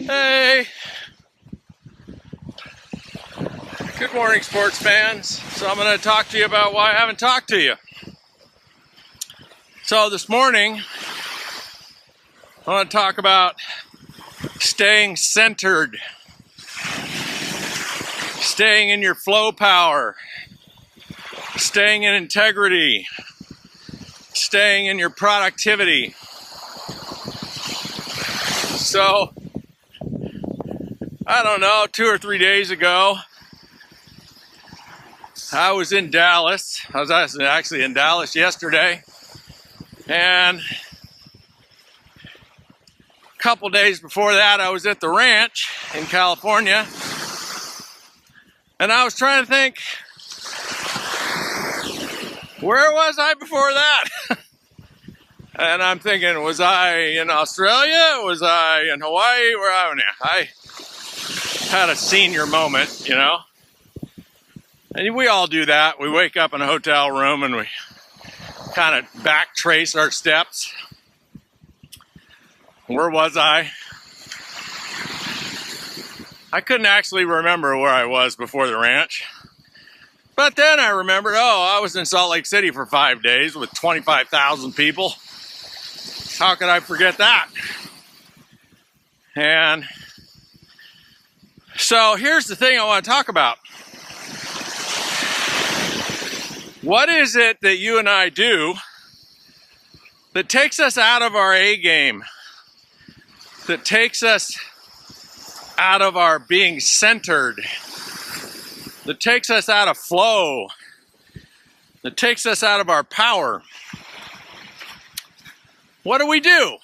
Hey, good morning, sports fans. So I'm going to talk to you about why I haven't talked to you. So this morning, I want to talk about staying centered, staying in your flow power, staying in integrity, staying in your productivity. So, I don't know, 2 or 3 days ago, I was in Dallas. I was actually in Dallas yesterday. And a couple days before that, I was at the ranch in California. And I was trying to think, where was I before that? And I'm thinking, was I in Australia? Was I in Hawaii? Where I had a senior moment, you know. And we all do that. We wake up in a hotel room and we kind of backtrace our steps. Where was I? I couldn't actually remember where I was before the ranch. But then I remembered, I was in Salt Lake City for 5 days with 25,000 people. How could I forget that? And so here's the thing I want to talk about. What is it that you and I do that takes us out of our A game? That takes us out of our being centered? That takes us out of flow? That takes us out of our power? What do we do?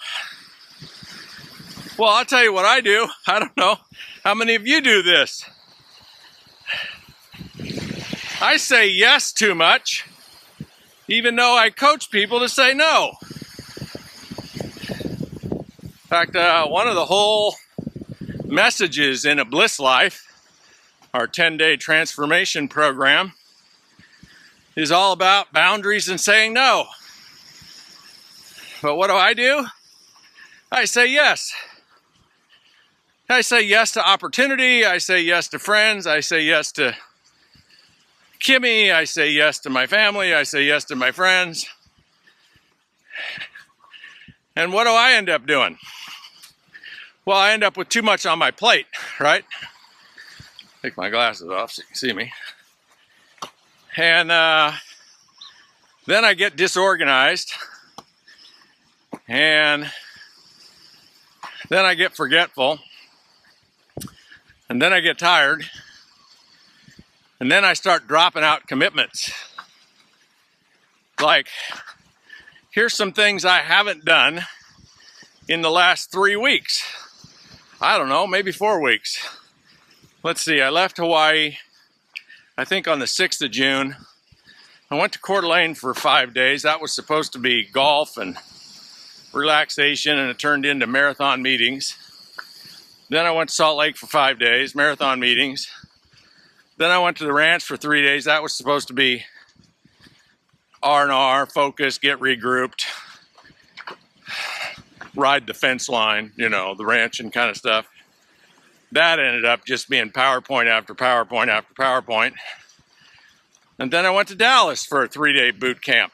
Well, I'll tell you what I do. I don't know how many of you do this. I say yes too much, even though I coach people to say no. In fact, one of the whole messages in A Bliss Life, our 10-day transformation program, is all about boundaries and saying no. But what do? I say yes. I say yes to opportunity. I say yes to friends. I say yes to Kimmy. I say yes to my family. I say yes to my friends. And what do I end up doing? Well, I end up with too much on my plate, right? Take my glasses off so you can see me. And then I get disorganized. And then I get forgetful. And then I get tired. And then I start dropping out commitments. Like, here's some things I haven't done in the last 3 weeks. I don't know, maybe 4 weeks. Let's see, I left Hawaii, I think on the 6th of June. I went to Coeur d'Alene for 5 days. That was supposed to be golf and relaxation, and it turned into marathon meetings. Then I went to Salt Lake for 5 days, marathon meetings. Then I went to the ranch for 3 days. That was supposed to be R&R, focus, get regrouped, ride the fence line, you know, the ranch and kind of stuff. That ended up just being PowerPoint after PowerPoint after PowerPoint. And then I went to Dallas for a 3-day boot camp.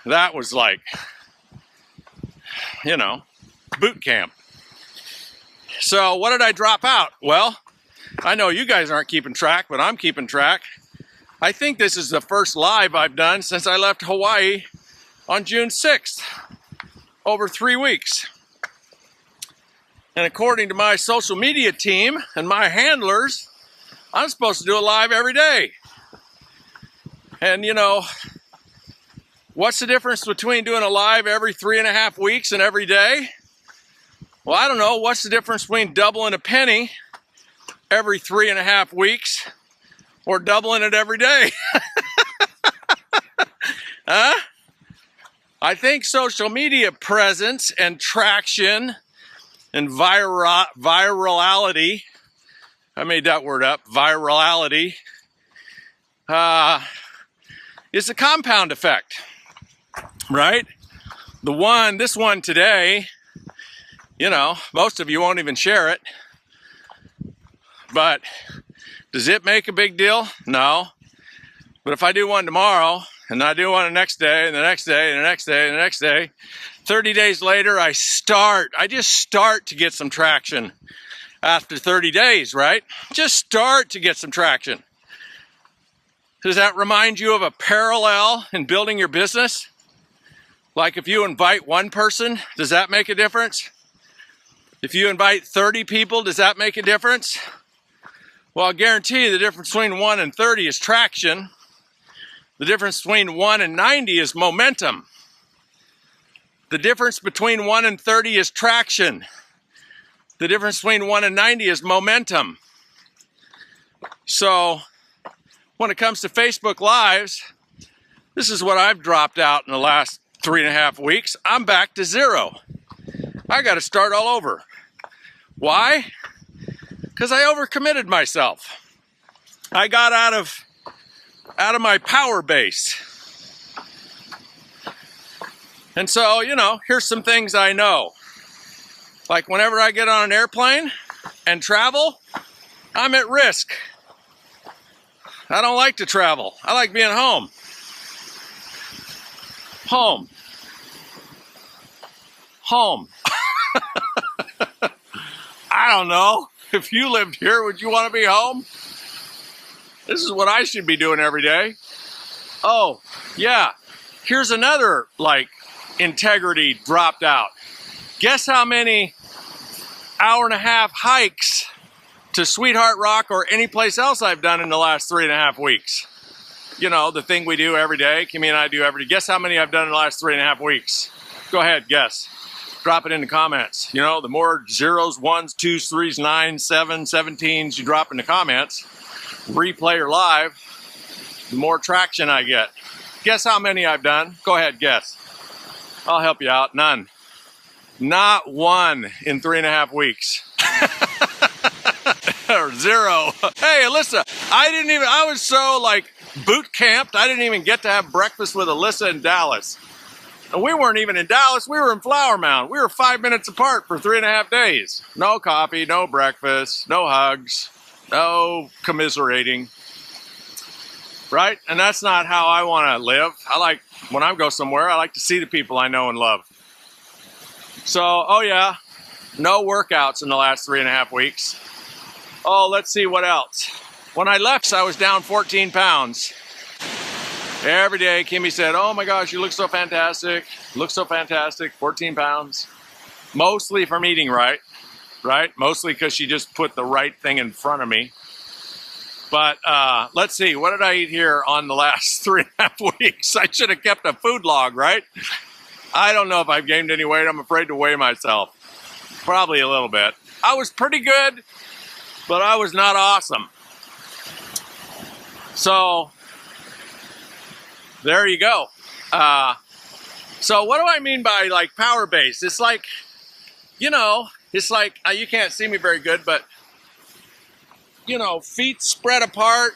That was like, you know, boot camp. So what did I drop out? Well, I know you guys aren't keeping track, but I'm keeping track. I think this is the first live I've done since I left Hawaii on June 6th. Over 3 weeks. And according to my social media team and my handlers, I'm supposed to do a live every day. And you know, what's the difference between doing a live every 3.5 weeks and every day? Well, I don't know. What's the difference between doubling a penny every 3.5 weeks or doubling it every day? Huh? I think social media presence and traction and virality, I made that word up, virality, is a compound effect, right? This one today You know, most of you won't even share it. But does it make a big deal? No. But if I do one tomorrow, and I do one the next day, and the next day, and the next day, and the next day, 30 days later, I just start to get some traction after 30 days, right? Just start to get some traction. Does that remind you of a parallel in building your business? Like if you invite one person, does that make a difference? If you invite 30 people, does that make a difference? Well, I guarantee you the difference between 1 and 30 is traction. The difference between 1 and 90 is momentum. The difference between 1 and 30 is traction. The difference between 1 and 90 is momentum. So when it comes to Facebook Lives, this is what I've dropped out in the last 3.5 weeks. I'm back to 0. I got to start all over. Why? Because I overcommitted myself. I got out of my power base. And so, you know, here's some things I know. Like whenever I get on an airplane and travel, I'm at risk. I don't like to travel. I like being home. Home. Home. I don't know. If you lived here, would you want to be home? This is what I should be doing every day. Oh, yeah. Here's another, like, integrity dropped out. Guess how many hour-and-a-half hikes to Sweetheart Rock or any place else I've done in the last 3.5 weeks? You know, the thing we do every day, Kimmy and I do every day. Guess how many I've done in the last 3.5 weeks? Go ahead, guess. Drop it in the comments. You know, the more zeros, ones, twos, threes, nines, sevens, 17s you drop in the comments, replay or live, the more traction I get. Guess how many I've done? Go ahead, guess. I'll help you out. None. Not one in 3.5 weeks. Or 0. Hey, Alyssa, I was so like boot camped, I didn't even get to have breakfast with Alyssa in Dallas. And we weren't even in Dallas, we were in Flower Mound. We were 5 minutes apart for 3.5 days. No coffee, no breakfast, no hugs, no commiserating. Right? And that's not how I want to live. I like, when I go somewhere, I like to see the people I know and love. So, oh yeah, no workouts in the last 3.5 weeks. Oh, let's see what else. When I left, I was down 14 pounds. Every day, Kimmy said, oh my gosh, you look so fantastic. Look so fantastic, 14 pounds. Mostly from eating right? Mostly because she just put the right thing in front of me. But let's see, what did I eat here on the last 3.5 weeks? I should have kept a food log, right? I don't know if I've gained any weight. I'm afraid to weigh myself. Probably a little bit. I was pretty good, but I was not awesome. So there you go. So what do I mean by like power base? It's like, you know, it's like, you can't see me very good, but you know, feet spread apart,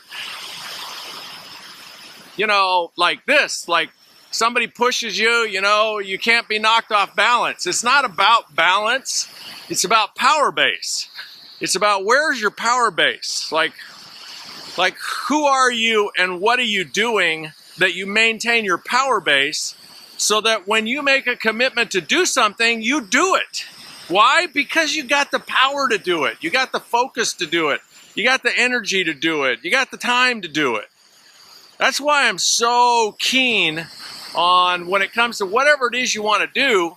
you know, like this, like somebody pushes you, you know, you can't be knocked off balance. It's not about balance. It's about power base. It's about where's your power base? Like who are you and what are you doing that you maintain your power base so that when you make a commitment to do something, you do it. Why? Because you got the power to do it. You got the focus to do it. You got the energy to do it. You got the time to do it. That's why I'm so keen on when it comes to whatever it is you want to do,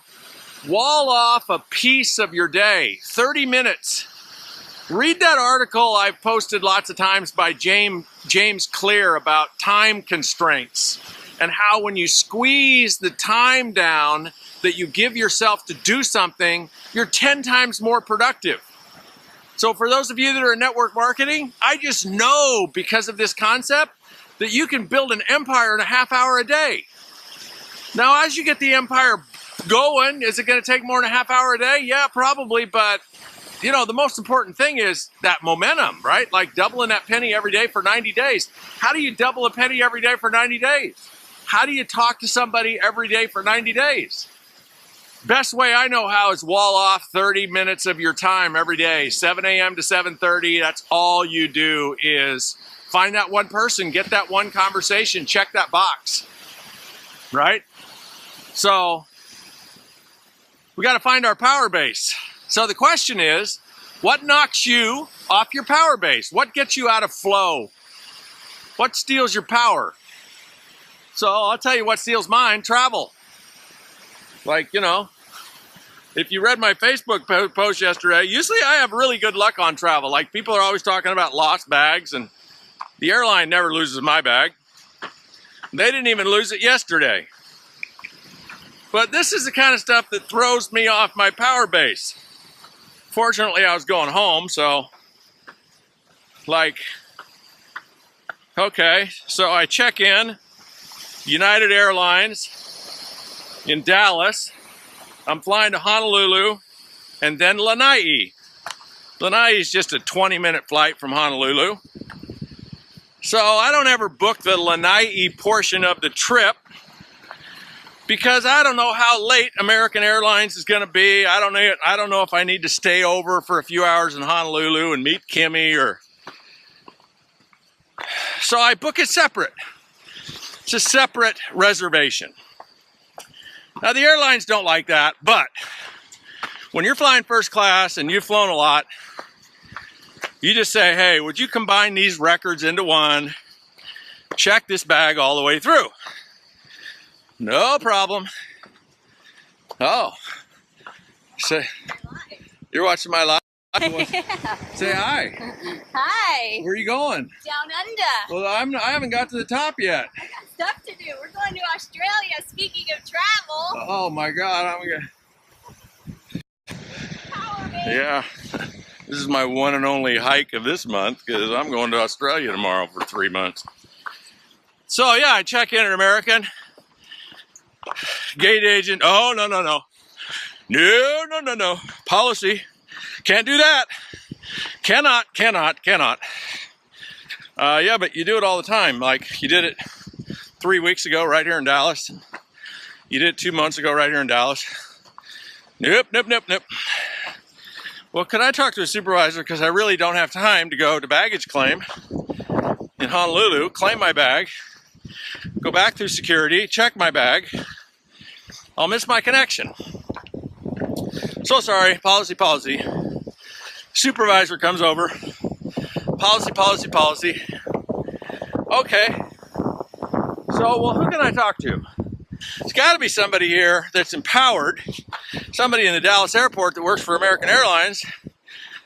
wall off a piece of your day, 30 minutes. Read that article I've posted lots of times by James Clear about time constraints and how when you squeeze the time down that you give yourself to do something, you're 10 times more productive. So for those of you that are in network marketing, I just know because of this concept that you can build an empire in a half hour a day. Now, as you get the empire going, is it going to take more than a half hour a day? Yeah, probably. But, you know, the most important thing is that momentum, right? Like doubling that penny every day for 90 days. How do you double a penny every day for 90 days? How do you talk to somebody every day for 90 days? Best way I know how is wall off 30 minutes of your time every day, 7 a.m. to 7:30. That's all you do is find that one person, get that one conversation, check that box, right? So we got to find our power base. So the question is, what knocks you off your power base? What gets you out of flow? What steals your power? So I'll tell you what steals mine: travel. Like, you know, if you read my Facebook post yesterday, usually I have really good luck on travel. Like, people are always talking about lost bags, and the airline never loses my bag. They didn't even lose it yesterday. But this is the kind of stuff that throws me off my power base. Fortunately, I was going home, so, like, okay, so I check in United Airlines in Dallas. I'm flying to Honolulu and then Lanai. Lanai is just a 20-minute flight from Honolulu. So I don't ever book the Lanai portion of the trip because I don't know how late American Airlines is going to be. I don't know if I need to stay over for a few hours in Honolulu and meet Kimmy or... So I book it separate. It's a separate reservation. Now, the airlines don't like that, but when you're flying first class and you've flown a lot, you just say, hey, would you combine these records into one? Check this bag all the way through. No problem. Oh. Say, you're watching my live? Yeah. Say hi. Hi. Where are you going? Down under. Well, I haven't got to the top yet. I got stuff to do. We're going to Australia, speaking of travel. Oh my God, Power, baby. yeah. This is my one and only hike of this month because I'm going to Australia tomorrow for 3 months. So yeah, I check in at American. Gate agent, oh, no. No. Policy. Can't do that. Cannot. Yeah, but you do it all the time. Like, you did it 3 weeks ago right here in Dallas. You did it 2 months ago right here in Dallas. Nope. Well, could I talk to a supervisor, because I really don't have time to go to baggage claim in Honolulu, claim my bag, go back through security, check my bag. I'll miss my connection. So sorry, policy. Supervisor comes over. Policy. Okay. So, well, who can I talk to? There's got to be somebody here that's empowered, somebody in the Dallas airport that works for American Airlines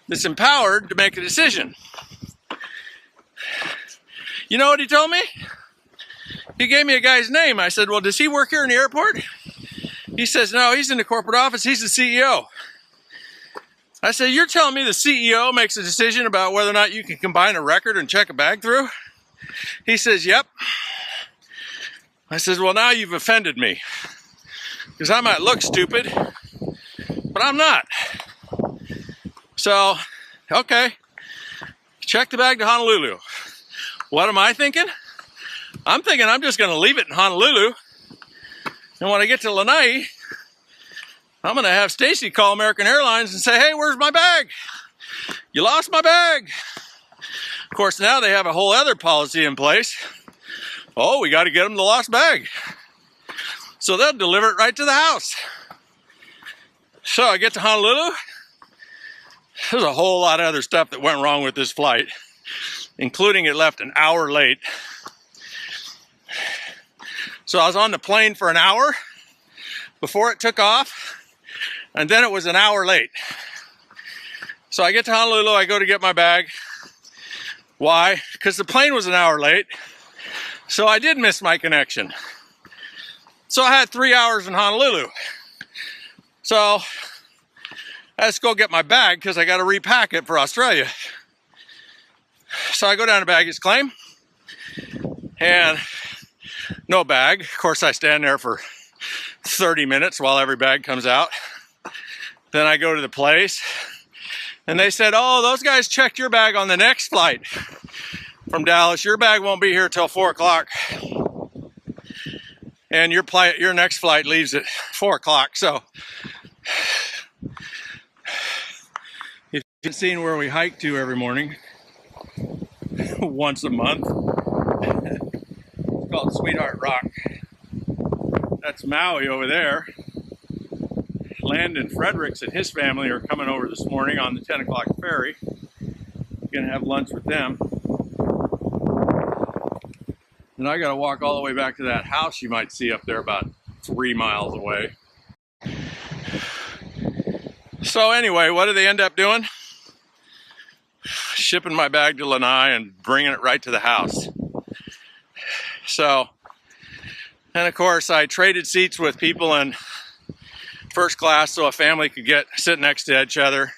that's empowered to make a decision. You know what he told me? He gave me a guy's name. I said, well, does he work here in the airport? He says, no, he's in the corporate office. He's the CEO. I said, you're telling me the CEO makes a decision about whether or not you can combine a record and check a bag through? He says, yep. I says, well, now you've offended me. Because I might look stupid, but I'm not. So, okay. Check the bag to Honolulu. What am I thinking? I'm thinking I'm just going to leave it in Honolulu. And when I get to Lanai, I'm going to have Stacy call American Airlines and say, hey, where's my bag? You lost my bag. Of course, now they have a whole other policy in place. Oh, we got to get them the lost bag. So they'll deliver it right to the house. So I get to Honolulu. There's a whole lot of other stuff that went wrong with this flight, including it left an hour late. So I was on the plane for an hour before it took off, and then it was an hour late. So I get to Honolulu, I go to get my bag. Why? Because the plane was an hour late, so I did miss my connection. So I had 3 hours in Honolulu. So let's go get my bag because I got to repack it for Australia. So I go down to baggage claim and no bag. Of course, I stand there for 30 minutes while every bag comes out. Then I go to the place and they said, oh, those guys checked your bag on the next flight from Dallas. Your bag won't be here till 4 o'clock. and your next flight leaves at 4 o'clock. So if you've seen where we hike to every morning, once a month, it's called Sweetheart Rock. That's Maui over there. Landon Fredericks and his family are coming over this morning on the 10 o'clock ferry. Gonna have lunch with them. And I gotta walk all the way back to that house you might see up there about 3 miles away. So anyway, what do they end up doing? Shipping my bag to Lanai and bringing it right to the house. So, and of course I traded seats with people in first class so a family could sit next to each other.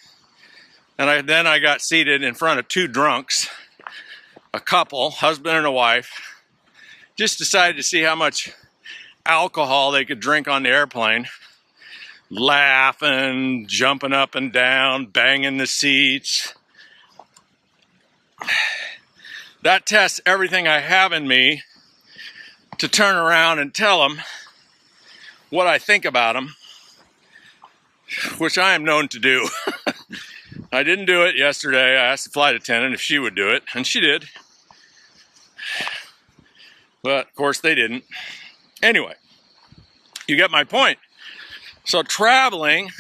And then I got seated in front of 2 drunks, a couple, husband and a wife. Just decided to see how much alcohol they could drink on the airplane. Laughing, jumping up and down, banging the seats. That tests everything I have in me to turn around and tell them what I think about them, which I am known to do. I didn't do it yesterday. I asked the flight attendant if she would do it, and she did. But of course they didn't. Anyway, you get my point. So traveling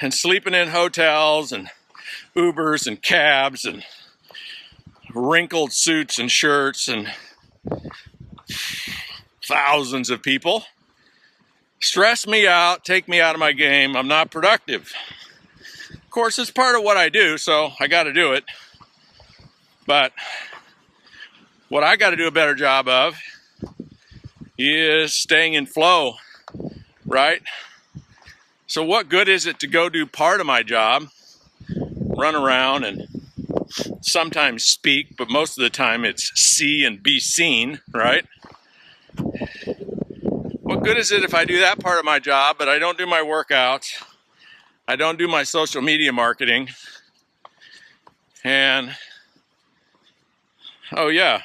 and sleeping in hotels and Ubers and cabs and wrinkled suits and shirts and thousands of people stress me out, take me out of my game. I'm not productive. Of course, it's part of what I do, so I got to do it. But what I got to do a better job of is staying in flow, right? So what good is it to go do part of my job, run around and sometimes speak, but most of the time it's see and be seen, right? What good is it if I do that part of my job, but I don't do my workouts, I don't do my social media marketing, and oh yeah,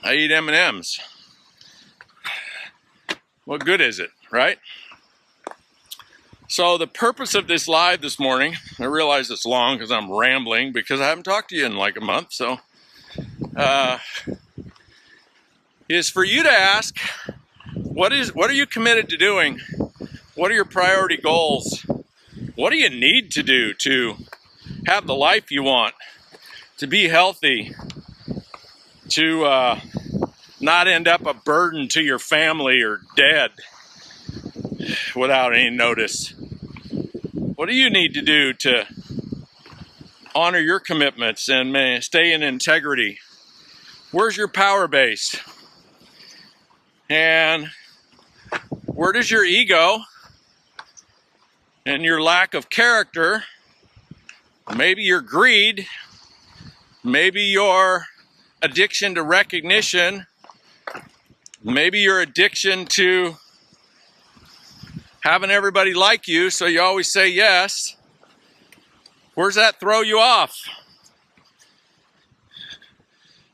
I eat M&Ms. What good is it, right? So the purpose of this live this morning, I realize it's long because I'm rambling because I haven't talked to you in like a month, so is for you to ask, what are you committed to doing? What are your priority goals? What do you need to do to have the life you want, to be healthy, to not end up a burden to your family or dead without any notice? What do you need to do to honor your commitments and stay in integrity? Where's your power base? And where does your ego and your lack of character, maybe your greed, maybe your addiction to recognition, maybe your addiction to having everybody like you so you always say yes, where's that throw you off?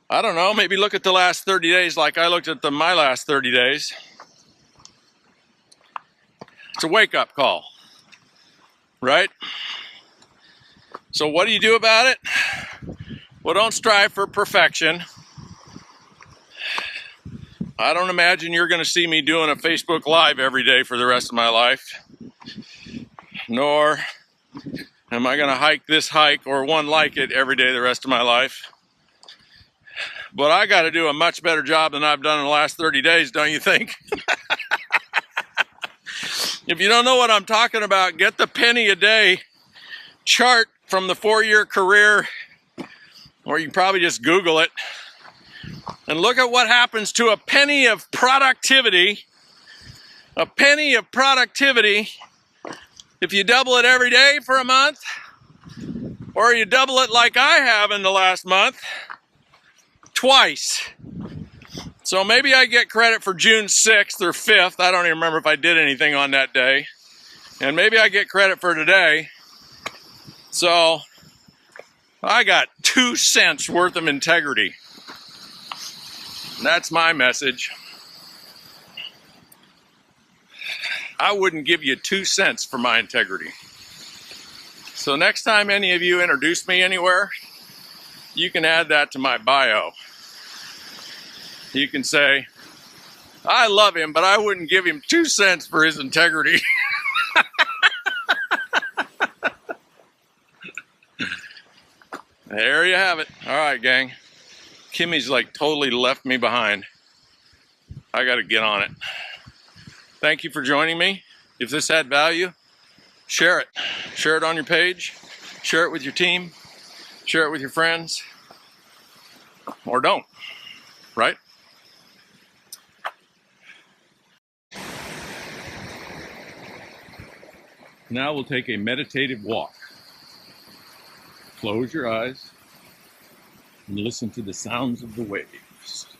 I don't know, maybe look at the last 30 days like I looked at my last 30 days. It's a wake-up call, right? So what do you do about it? Well, don't strive for perfection. I don't imagine you're going to see me doing a Facebook Live every day for the rest of my life. Nor am I going to hike this hike or one like it every day the rest of my life. But I got to do a much better job than I've done in the last 30 days, don't you think? If you don't know what I'm talking about, get the penny a day chart from the 4-year career, or you can probably just Google it, and look at what happens to a penny of productivity. A penny of productivity, if you double it every day for a month, or you double it like I have in the last month, twice. So maybe I get credit for June 6th or 5th. I don't even remember if I did anything on that day. And maybe I get credit for today. So I got 2 cents worth of integrity. That's my message. I wouldn't give you 2 cents for my integrity. So next time any of you introduce me anywhere, you can add that to my bio. You can say, I love him, but I wouldn't give him 2 cents for his integrity. There you have it. All right, gang. Kimmy's like totally left me behind. I got to get on it. Thank you for joining me. If this had value, share it. Share it on your page. Share it with your team. Share it with your friends. Or don't, right? Now we'll take a meditative walk. Close your eyes and listen to the sounds of the waves.